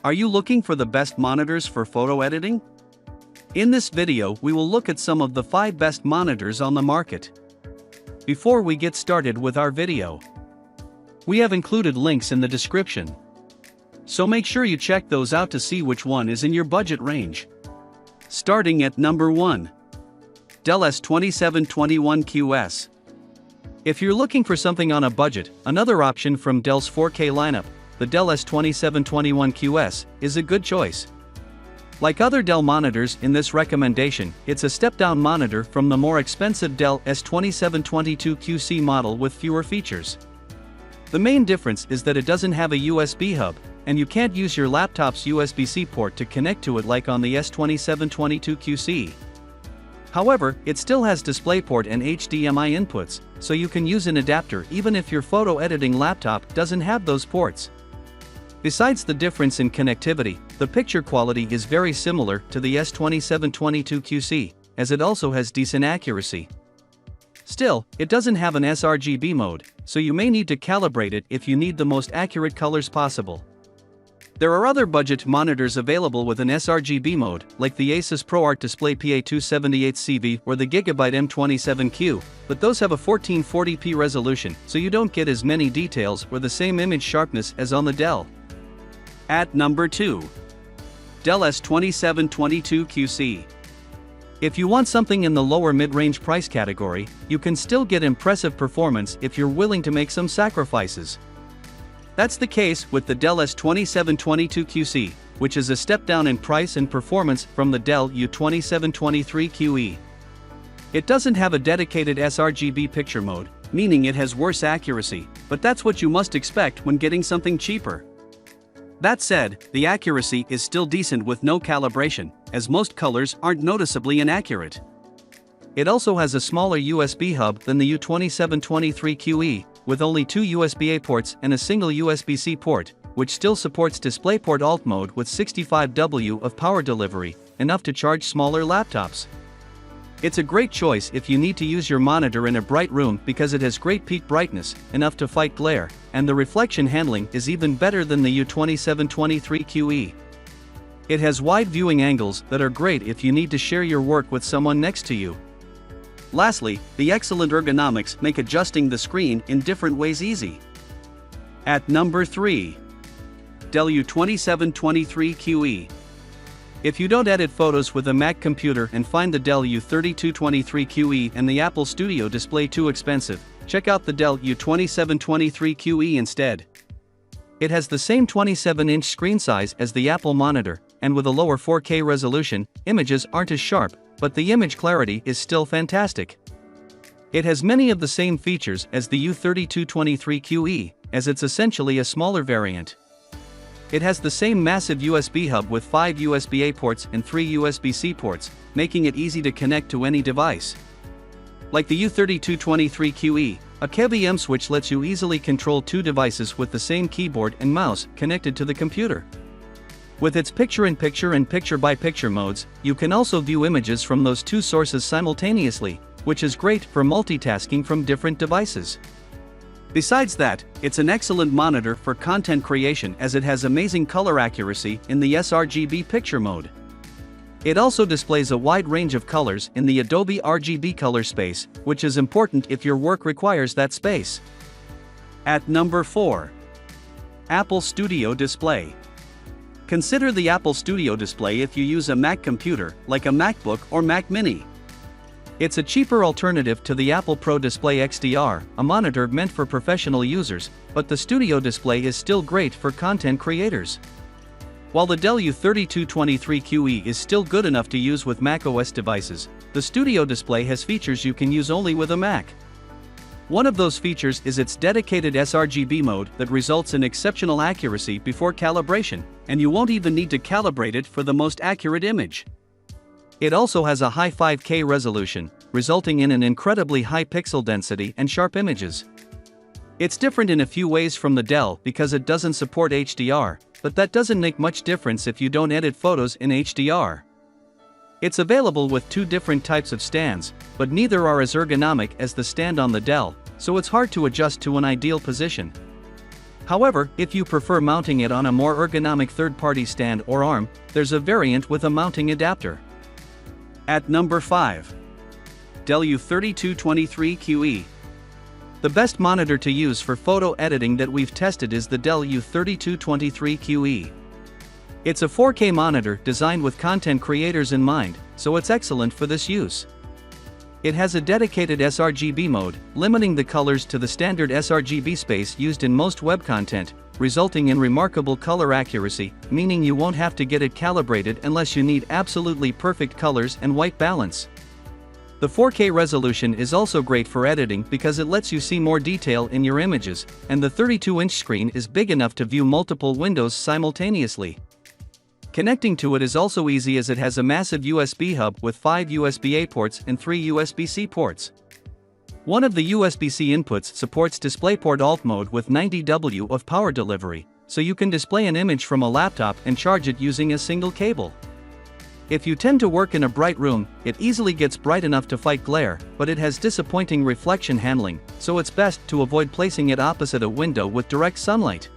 Are you looking for the best monitors for photo editing? In this video, we will look at some of the 5 best monitors on the market. Before we get started with our video, we have included links in the description. So make sure you check those out to see which one is in your budget range. Starting at number 1. Dell S2721QS. If you're looking for something on a budget, another option from Dell's 4K lineup, the Dell S2721QS, is a good choice. Like other Dell monitors in this recommendation, it's a step-down monitor from the more expensive Dell S2722QC model with fewer features. The main difference is that it doesn't have a USB hub, and you can't use your laptop's USB-C port to connect to it like on the S2722QC. However, it still has DisplayPort and HDMI inputs, so you can use an adapter even if your photo editing laptop doesn't have those ports. Besides the difference in connectivity, the picture quality is very similar to the S2722QC, as it also has decent accuracy. Still, it doesn't have an sRGB mode, so you may need to calibrate it if you need the most accurate colors possible. There are other budget monitors available with an sRGB mode, like the Asus ProArt Display PA278CV or the Gigabyte M27Q, but those have a 1440p resolution, so you don't get as many details or the same image sharpness as on the Dell. At number 2. Dell S2722QC. If you want something in the lower mid-range price category, you can still get impressive performance if you're willing to make some sacrifices. That's the case with the Dell S2722QC, which is a step down in price and performance from the Dell U2723 QE. It doesn't have a dedicated sRGB picture mode, meaning it has worse accuracy, but that's what you must expect when getting something cheaper. That said, the accuracy is still decent with no calibration, as most colors aren't noticeably inaccurate. It also has a smaller USB hub than the U2723 QE, with only 2 USB-A ports and a single USB-C port, which still supports DisplayPort Alt mode with 65W of power delivery, enough to charge smaller laptops. It's a great choice if you need to use your monitor in a bright room because it has great peak brightness, enough to fight glare, and the reflection handling is even better than the U2723 QE. It has wide viewing angles that are great if you need to share your work with someone next to you. Lastly, the excellent ergonomics make adjusting the screen in different ways easy. At number 3. Dell U2723 QE. If you don't edit photos with a Mac computer and find the Dell U3223 QE and the Apple Studio display too expensive, check out the Dell U2723 QE instead. It has the same 27-inch screen size as the Apple monitor, and with a lower 4K resolution, images aren't as sharp, but the image clarity is still fantastic. It has many of the same features as the U3223 QE, as it's essentially a smaller variant. It has the same massive USB hub with 5 USB-A ports and 3 USB-C ports, making it easy to connect to any device. Like the U3223 QE, a KVM switch lets you easily control 2 devices with the same keyboard and mouse connected to the computer. With its picture-in-picture and picture-by-picture modes, you can also view images from those 2 sources simultaneously, which is great for multitasking from different devices. Besides that, it's an excellent monitor for content creation as it has amazing color accuracy in the sRGB picture mode. It also displays a wide range of colors in the Adobe RGB color space, which is important if your work requires that space. At number 4. Apple Studio Display. Consider the Apple Studio Display if you use a Mac computer, like a MacBook or Mac Mini. It's a cheaper alternative to the Apple Pro Display XDR, a monitor meant for professional users, but the Studio Display is still great for content creators. While the Dell U3223 QE is still good enough to use with macOS devices, the Studio Display has features you can use only with a Mac. One of those features is its dedicated sRGB mode that results in exceptional accuracy before calibration, and you won't even need to calibrate it for the most accurate image. It also has a high 5K resolution, resulting in an incredibly high pixel density and sharp images. It's different in a few ways from the Dell because it doesn't support HDR, but that doesn't make much difference if you don't edit photos in HDR. It's available with 2 different types of stands, but neither are as ergonomic as the stand on the Dell, so it's hard to adjust to an ideal position. However, if you prefer mounting it on a more ergonomic third-party stand or arm, there's a variant with a mounting adapter. At number 5. Dell U3223 QE. The best monitor to use for photo editing that we've tested is the Dell U3223 QE. It's a 4K monitor designed with content creators in mind, so it's excellent for this use. It has a dedicated sRGB mode, limiting the colors to the standard sRGB space used in most web content, resulting in remarkable color accuracy, meaning you won't have to get it calibrated unless you need absolutely perfect colors and white balance. The 4K resolution is also great for editing because it lets you see more detail in your images, and the 32-inch screen is big enough to view multiple windows simultaneously. Connecting to it is also easy as it has a massive USB hub with 5 USB-A ports and 3 USB-C ports. One of the USB-C inputs supports DisplayPort Alt mode with 90W of power delivery, so you can display an image from a laptop and charge it using a single cable. If you tend to work in a bright room, it easily gets bright enough to fight glare, but it has disappointing reflection handling, so it's best to avoid placing it opposite a window with direct sunlight.